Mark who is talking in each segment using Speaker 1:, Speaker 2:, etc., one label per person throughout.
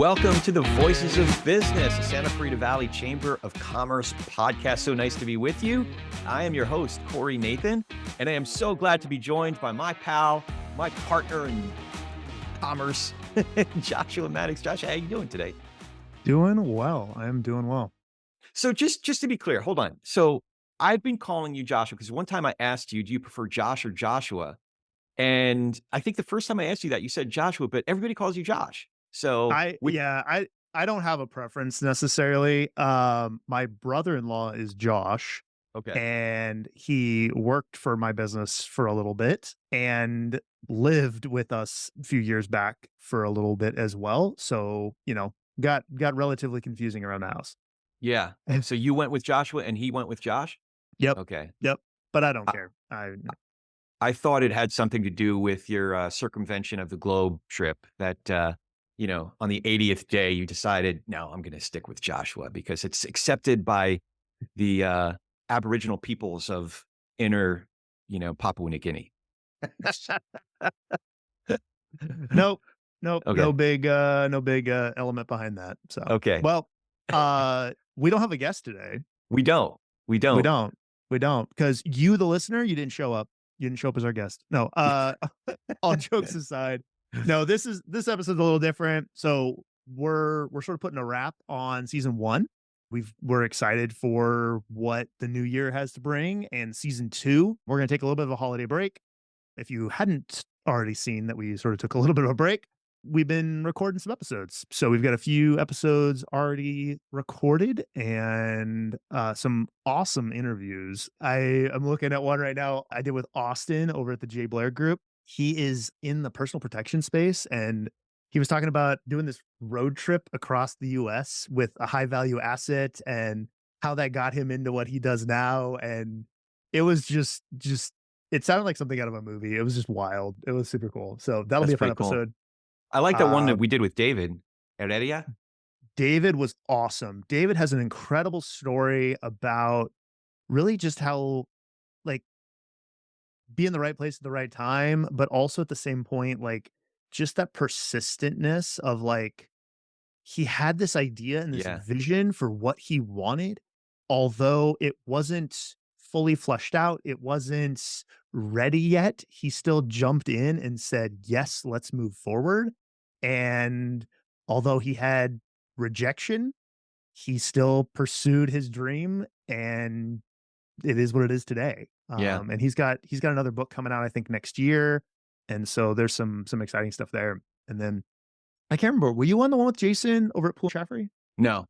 Speaker 1: Welcome to the Voices of Business, a Santa Clarita Valley Chamber of Commerce podcast. So nice to be with you. I am your host, Corey Nathan, and I am so glad to be joined by my pal, my partner in commerce, Joshua Maddox. Josh, how you doing today?
Speaker 2: Doing well. I am doing well.
Speaker 1: So just to be clear, hold on. So I've been calling you Joshua because one time I asked you, do you prefer Josh or Joshua? And I think the first time I asked you that, you said Joshua, but everybody calls you Josh. So
Speaker 2: I yeah, I don't have a preference necessarily. My brother-in-law is Josh,
Speaker 1: okay.
Speaker 2: and he worked for my business for a little bit and lived with us a few years back for a little bit as well. So, got relatively confusing around the house.
Speaker 1: Yeah. So you went with Joshua and he went with Josh?
Speaker 2: Yep.
Speaker 1: Okay.
Speaker 2: Yep. But I don't
Speaker 1: I
Speaker 2: care.
Speaker 1: I thought it had something to do with your, circumvention of the globe trip that, on the 80th day, you decided, "No, I'm gonna stick with Joshua because it's accepted by the, Aboriginal peoples of inner, Papua New Guinea."
Speaker 2: Nope. Nope.
Speaker 1: Okay.
Speaker 2: No big element behind that. So,
Speaker 1: Okay.
Speaker 2: well, we don't have a guest today.
Speaker 1: We don't. We
Speaker 2: We
Speaker 1: don't.
Speaker 2: don't. We don't, because you, the listener, you didn't show up. You didn't show up as our guest. No, all jokes aside, no, this episode's a little different. So we're sort of putting a wrap on season one. We're excited for what the new year has to bring, and season two, we're gonna take a little bit of a holiday break. If you hadn't already seen that we sort of took a little bit of a break, we've been recording some episodes. So we've got a few episodes already recorded and some awesome interviews. I am looking at one right now I did with Austin over at the Jay Blair Group. He is in the personal protection space, and he was talking about doing this road trip across the US with a high value asset and how that got him into what he does now. And it was just it sounded like something out of a movie. It was just wild. It was super cool. So that'll be
Speaker 1: That's
Speaker 2: a fun
Speaker 1: pretty cool.
Speaker 2: episode.
Speaker 1: I like that one that
Speaker 2: Uh,
Speaker 1: we did with David Heredia.
Speaker 2: David was awesome. David has an incredible story about really just how, like, be in the right place at the right time, but also at the same point, like, just that persistentness of, like, he had this idea and this
Speaker 1: Yeah.
Speaker 2: vision for what he wanted, although it wasn't fully fleshed out, it wasn't ready yet. He still jumped in and said, "Yes, let's move forward." And although he had rejection, he still pursued his dream, and it is what it is today.
Speaker 1: Yeah.
Speaker 2: And he's got another book coming out, I think, next year, and so there's some exciting stuff there. And then I can't remember. Were you on the one with Jason over at Pool Chaffrey?
Speaker 1: No.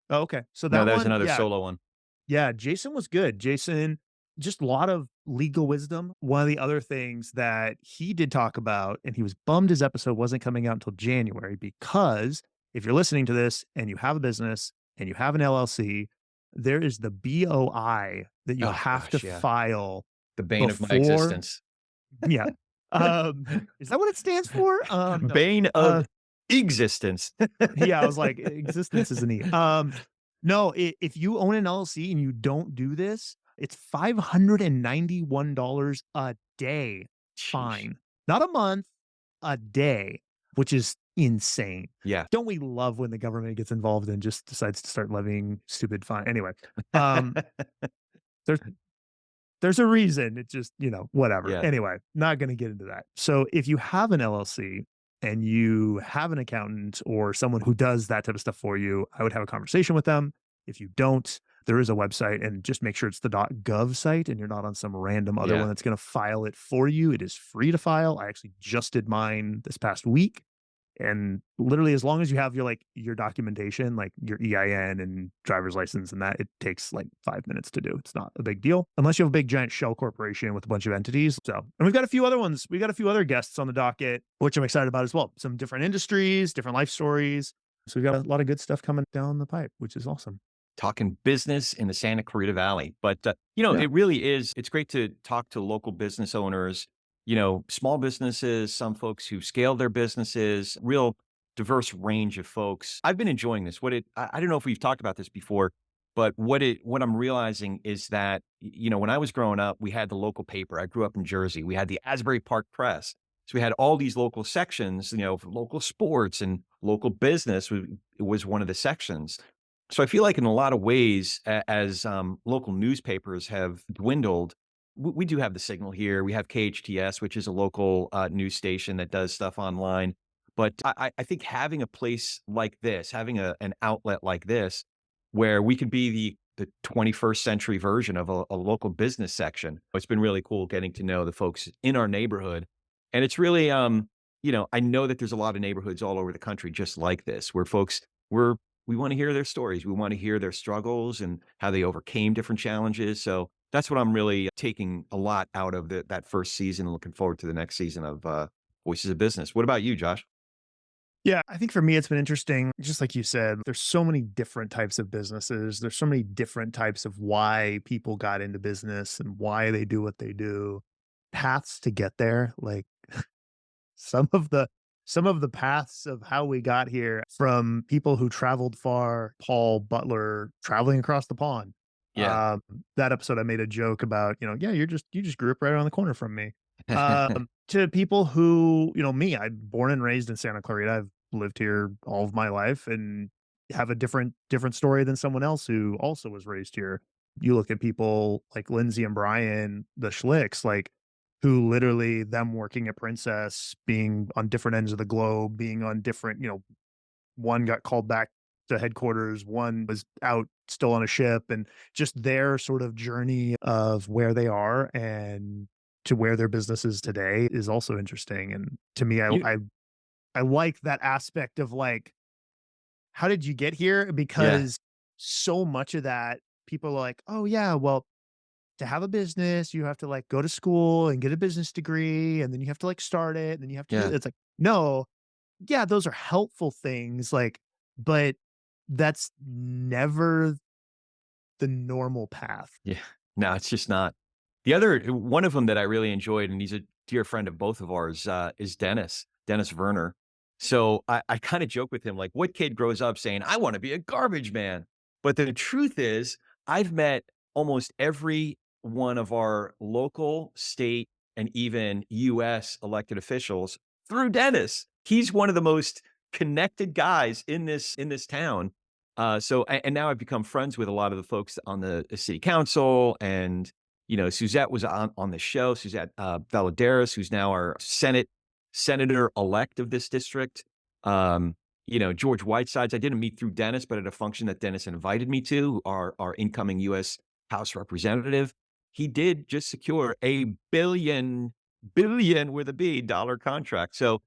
Speaker 2: Oh, okay. So
Speaker 1: No,
Speaker 2: that
Speaker 1: that was
Speaker 2: one,
Speaker 1: another
Speaker 2: yeah,
Speaker 1: solo one.
Speaker 2: yeah. Jason was good. Jason, just a lot of legal wisdom. One of the other things that he did talk about, and he was bummed his episode wasn't coming out until January, because if you're listening to this and you have a business and you have an LLC, there is the BOI that you
Speaker 1: Oh
Speaker 2: have to
Speaker 1: gosh, yeah.
Speaker 2: file
Speaker 1: The bane of my
Speaker 2: before.
Speaker 1: existence.
Speaker 2: Yeah. Is that what it stands for? No.
Speaker 1: Bane of existence.
Speaker 2: Yeah, I was like, existence is a need. No, if you own an LLC and you don't do this, it's $591 a day
Speaker 1: Sheesh.
Speaker 2: fine. Not a month, a day, which is insane.
Speaker 1: Yeah.
Speaker 2: Don't we love when the government gets involved and just decides to start levying stupid fine? Anyway, um, there's there's a reason. It's just, whatever.
Speaker 1: Yeah.
Speaker 2: Anyway, not going to get into that. So if you have an LLC and you have an accountant or someone who does that type of stuff for you, I would have a conversation with them. If you don't, there is a website, and just make sure it's the .gov site and you're not on some random other one
Speaker 1: Yeah.
Speaker 2: that's going to file it for you. It is free to file. I actually just did mine this past week. And literally, as long as you have your documentation, like your EIN and driver's license and that, it takes like 5 minutes to do. It's not a big deal unless you have a big giant shell corporation with a bunch of entities. So, and we've got a few other ones. We got a few other guests on the docket, which I'm excited about as well. Some different industries, different life stories. So we've got a lot of good stuff coming down the pipe, which is awesome.
Speaker 1: Talking business in the Santa Clarita Valley. But,
Speaker 2: Yeah.
Speaker 1: it really is. It's great to talk to local business owners, small businesses, some folks who've scaled their businesses, real diverse range of folks. I've been enjoying this. I don't know if we've talked about this before, but what I'm realizing is that, when I was growing up, we had the local paper. I grew up in Jersey. We had the Asbury Park Press. So we had all these local sections, for local sports and local business was one of the sections. So I feel like in a lot of ways, as local newspapers have dwindled, we do have the Signal here. We have KHTS, which is a local news station that does stuff online. But I think having a place like this, having an outlet like this, where we could be the 21st century version of a local business section. It's been really cool getting to know the folks in our neighborhood. And it's really, I know that there's a lot of neighborhoods all over the country just like this, where folks, we want to hear their stories. We want to hear their struggles and how they overcame different challenges. So that's what I'm really taking a lot out of that first season and looking forward to the next season of Voices of Business. What about you, Josh?
Speaker 2: Yeah, I think for me, it's been interesting. Just like you said, there's so many different types of businesses. There's so many different types of why people got into business and why they do what they do. Paths to get there. Like some of the some of the paths of how we got here from people who traveled far, Paul Butler traveling across the pond.
Speaker 1: Yeah.
Speaker 2: Um, that episode I made a joke about, yeah, you just grew up right around the corner from me. To people who, me, I'm born and raised in Santa Clarita. I've lived here all of my life and have a different story than someone else who also was raised here. You look at people like Lindsay and Brian, the Schlicks, like who literally them working at Princess, being on different ends of the globe, being on different, one got called back to headquarters, one was out still on a ship, and just their sort of journey of where they are and to where their business is today is also interesting. And to me,
Speaker 1: You
Speaker 2: I like that aspect of like, how did you get here?
Speaker 1: yeah,
Speaker 2: Because so much of that, people are like, oh yeah, well, to have a business, you have to like go to school and get a business degree, and then you have to like start it, and then you have to do
Speaker 1: yeah.
Speaker 2: it's like, no, yeah, those are helpful things, like, but that's never the normal path.
Speaker 1: Yeah. No, it's just not. The other one of them that I really enjoyed, and he's a dear friend of both of ours, is Dennis Werner. So I kinda joke with him, like, what kid grows up saying, "I wanna be a garbage man?" But the truth is, I've met almost every one of our local, state, and even US elected officials through Dennis. He's one of the most connected guys in this town. And now I've become friends with a lot of the folks on the city council, and Suzette was on the show. Suzette Valadares, who's now our senator elect of this district. George Whitesides. I didn't meet through Dennis, but at a function that Dennis invited me to, our incoming U.S. House representative, he did just secure a billion with a B dollar contract. So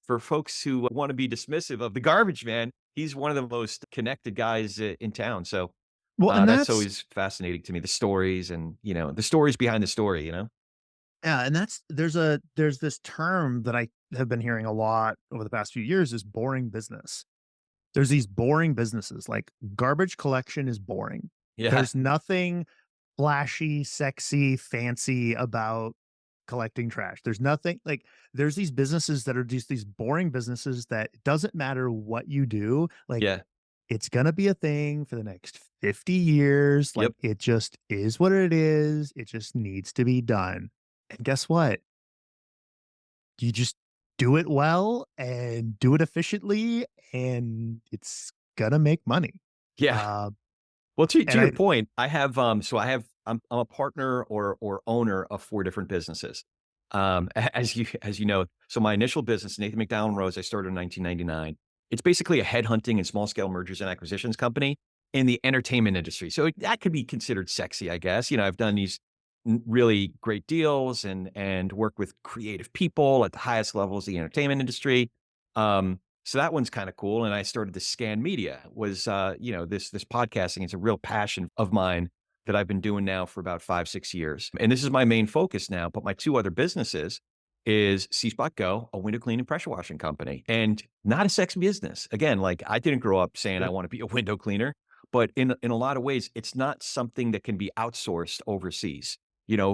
Speaker 1: for folks who want to be dismissive of the garbage man, he's one of the most connected guys in town. So
Speaker 2: Well, and
Speaker 1: that's
Speaker 2: that's
Speaker 1: always fascinating to me. The stories and the stories behind the story.
Speaker 2: yeah, and that's there's this term that I have been hearing a lot over the past few years is boring business. There's these boring businesses, like garbage collection is boring.
Speaker 1: Yeah,
Speaker 2: There's nothing flashy, sexy, fancy about collecting trash. There's nothing like there's these businesses that are just these boring businesses that it doesn't matter what you do, like
Speaker 1: yeah,
Speaker 2: it's gonna be a thing for the next 50 years.
Speaker 1: yep,
Speaker 2: Like it just is what it is. It just needs to be done. And guess what? You just do it well and do it efficiently, and it's gonna make money.
Speaker 1: yeah.
Speaker 2: Uh,
Speaker 1: Well, to
Speaker 2: and
Speaker 1: your
Speaker 2: I
Speaker 1: point, I'm a partner or owner of 4 different businesses. As you know, so my initial business, Nathan McDowell& Rose, I started in 1999. It's basically a headhunting and small scale mergers and acquisitions company in the entertainment industry. So that could be considered sexy, I guess. I've done these really great deals and work with creative people at the highest levels of the entertainment industry. So that one's kinda cool, and I started to Scan Media, was, this podcasting is a real passion of mine that I've been doing now for about 5, 6 years, and this is my main focus now, but my 2 other businesses is C Spot Go, a window cleaning pressure washing company, and not a sexy business. Again, like, I didn't grow up saying I wanna be a window cleaner, but in a lot of ways, it's not something that can be outsourced overseas.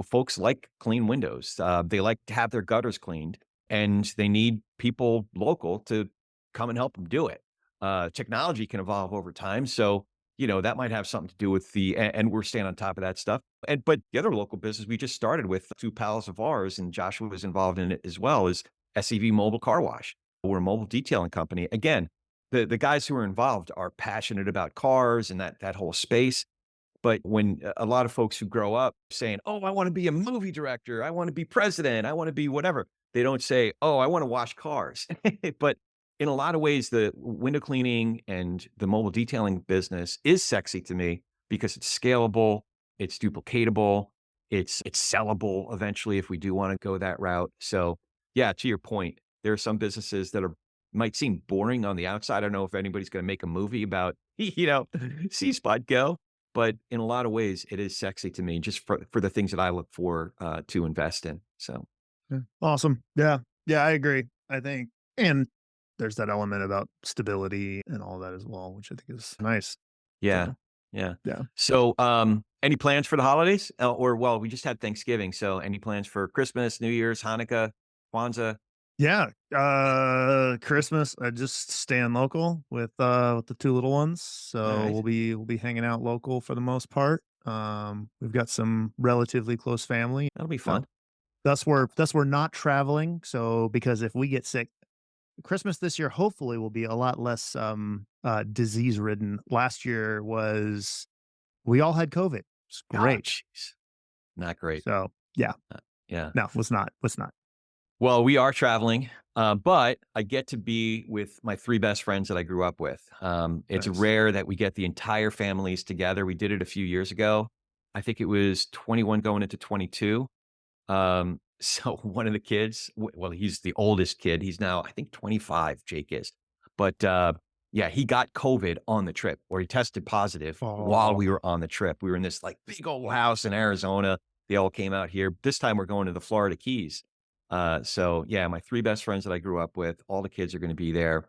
Speaker 1: Folks like clean windows, they like to have their gutters cleaned, and they need people local to come and help them do it. Technology can evolve over time, so that might have something to do with and we're staying on top of that stuff. But the other local business we just started with 2 pals of ours, and Joshua was involved in it as well, is SEV Mobile Car Wash. We're a mobile detailing company. Again, the guys who are involved are passionate about cars and that whole space. But when a lot of folks who grow up saying, "Oh, I wanna be a movie director, I wanna be president, I wanna be whatever," they don't say, "Oh, I wanna wash cars." But in a lot of ways, the window cleaning and the mobile detailing business is sexy to me because it's scalable, it's duplicatable, it's sellable eventually if we do wanna go that route. So, yeah, to your point, there are some businesses that are might seem boring on the outside. I don't know if anybody's gonna make a movie about, C Spot Go, but in a lot of ways, it is sexy to me just for the things that I look for, to invest in. So,
Speaker 2: Yeah. Awesome. Yeah. Yeah, I agree. I think and there's that element about stability and all that as well, which I think is nice.
Speaker 1: yeah,
Speaker 2: So,
Speaker 1: yeah.
Speaker 2: yeah.
Speaker 1: So, any plans for the holidays? Or well, we just had Thanksgiving, so any plans for Christmas, New Year's, Hanukkah, Kwanzaa?
Speaker 2: Yeah, Christmas, just staying local with the 2 little ones, so
Speaker 1: Alright,
Speaker 2: we'll be hanging out local for the most part. We've got some relatively close family.
Speaker 1: that'll be
Speaker 2: No,
Speaker 1: fun.
Speaker 2: thus we're not traveling, so because if we get sick Christmas this year hopefully will be a lot less, disease-ridden. Last year was we all had COVID. It's
Speaker 1: Oh,
Speaker 2: great.
Speaker 1: jeez, not great.
Speaker 2: So, yeah,
Speaker 1: Yeah.
Speaker 2: no, was not.
Speaker 1: Well, we are traveling, but I get to be with my 3 best friends that I grew up with. It's
Speaker 2: Nice.
Speaker 1: rare that we get the entire families together. We did it a few years ago. I think it was 21 going into 22. So one of the kids, well, he's the oldest kid. He's now, I think, 25, Jake is. But yeah, he got COVID on the trip, or he tested positive while we
Speaker 2: Oh,
Speaker 1: were on the trip. We were in this like big old house in Arizona. They all came out here. This time we're going to the Florida Keys. So yeah, my 3 best friends that I grew up with, all the kids are going to be there.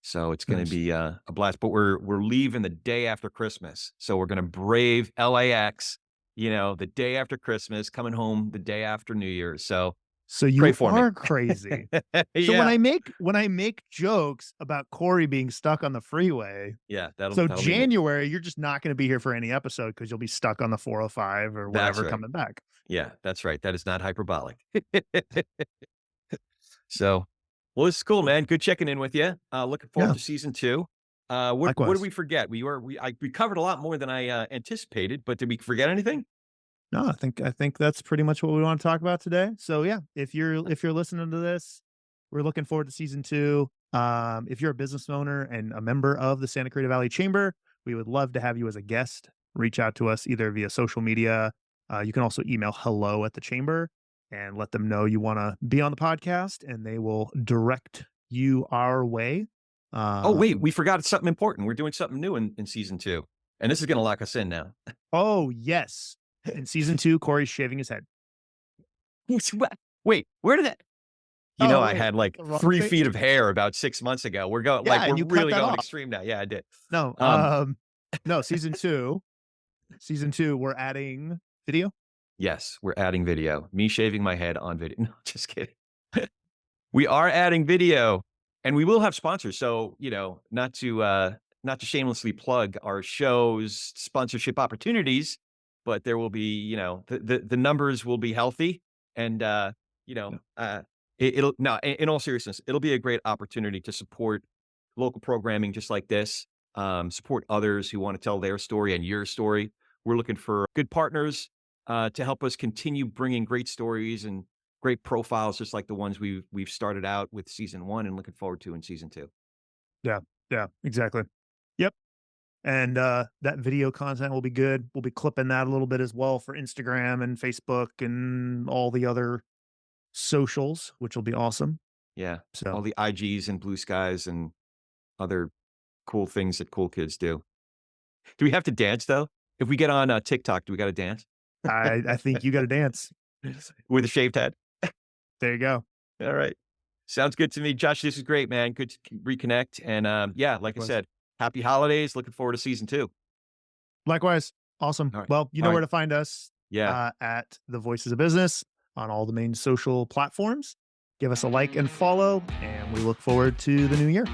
Speaker 1: So it's going to
Speaker 2: nice.
Speaker 1: be a blast. But we're leaving the day after Christmas, so we're going to brave LAX. The day after Christmas, coming home the day after New Year's. So
Speaker 2: So
Speaker 1: pray
Speaker 2: you
Speaker 1: for me.
Speaker 2: are crazy. So when
Speaker 1: Yeah,
Speaker 2: I make jokes about Corey being stuck on the freeway,
Speaker 1: yeah, that'll
Speaker 2: so
Speaker 1: that'll be me.
Speaker 2: January, you're just not gonna be here for any episode because 'cause you'll be stuck on the 405 or
Speaker 1: That's
Speaker 2: whatever
Speaker 1: right.
Speaker 2: coming back.
Speaker 1: Yeah, that's right. That is not hyperbolic. So, well, this is cool,
Speaker 2: Cool.
Speaker 1: man. Good checking in with you. Looking forward
Speaker 2: Yeah,
Speaker 1: to season 2. What did
Speaker 2: likewise.
Speaker 1: we forget? We covered a lot more than I anticipated, but did we forget anything?
Speaker 2: No, I think that's pretty much what we wanna talk about today. So, yeah, if you're listening to this, we're looking forward to season 2. If you're a business owner and a member of the Santa Cruz Valley Chamber, we would love to have you as a guest. Reach out to us either via social media. You can also email hello at the chamber and let them know you wanna be on the podcast, and they will direct you our way.
Speaker 1: Oh, wait,
Speaker 2: Um
Speaker 1: we forgot something important. We're doing something new in season 2, and this is gonna lock us in now.
Speaker 2: Oh, yes. In season 2, Corey's shaving his head.
Speaker 1: What? Wait, where did that
Speaker 2: Oh,
Speaker 1: I
Speaker 2: wait,
Speaker 1: had,
Speaker 2: that's
Speaker 1: like,
Speaker 2: the wrong
Speaker 1: 3
Speaker 2: thing?
Speaker 1: feet of hair about 6 months ago.
Speaker 2: Yeah,
Speaker 1: We're
Speaker 2: and you cut
Speaker 1: really
Speaker 2: that
Speaker 1: going
Speaker 2: off.
Speaker 1: extreme now. Yeah, I did.
Speaker 2: No,
Speaker 1: Um,
Speaker 2: no, season 2, we're adding video.
Speaker 1: yes, we're adding video. Me shaving my head on video. No, just kidding. We are adding video, and we will have sponsors. So, not to shamelessly plug our show's sponsorship opportunities, but there will be, the numbers will be healthy and,
Speaker 2: Yeah,
Speaker 1: it'll no, in all seriousness, it'll be a great opportunity to support local programming just like this, support others who wanna tell their story and your story. We're looking for good partners, to help us continue bringing great stories and great profiles just like the ones we've started out with season 1 and looking forward to in season 2.
Speaker 2: yeah, yeah, exactly. Yep, and, that video content will be good. We'll be clipping that a little bit as well for Instagram and Facebook and all the other socials, which will be awesome.
Speaker 1: Yeah, all
Speaker 2: So,
Speaker 1: the IGs and Blue Skies and other cool things that cool kids do. Do we have to dance though? If we get on, TikTok, do we gotta dance?
Speaker 2: I think you gotta dance.
Speaker 1: With a shaved head?
Speaker 2: There you go.
Speaker 1: All right. Sounds good to me. Josh, this is great, man. Good to reconnect, and, yeah, like I
Speaker 2: Likewise.
Speaker 1: said, happy holidays. Looking forward to season 2.
Speaker 2: Likewise. Awesome.
Speaker 1: All right.
Speaker 2: Well, you
Speaker 1: All
Speaker 2: know where
Speaker 1: right.
Speaker 2: to find us,
Speaker 1: Yeah.
Speaker 2: at The Voices of Business on all the main social platforms. Give us a like and follow, and we look forward to the new year.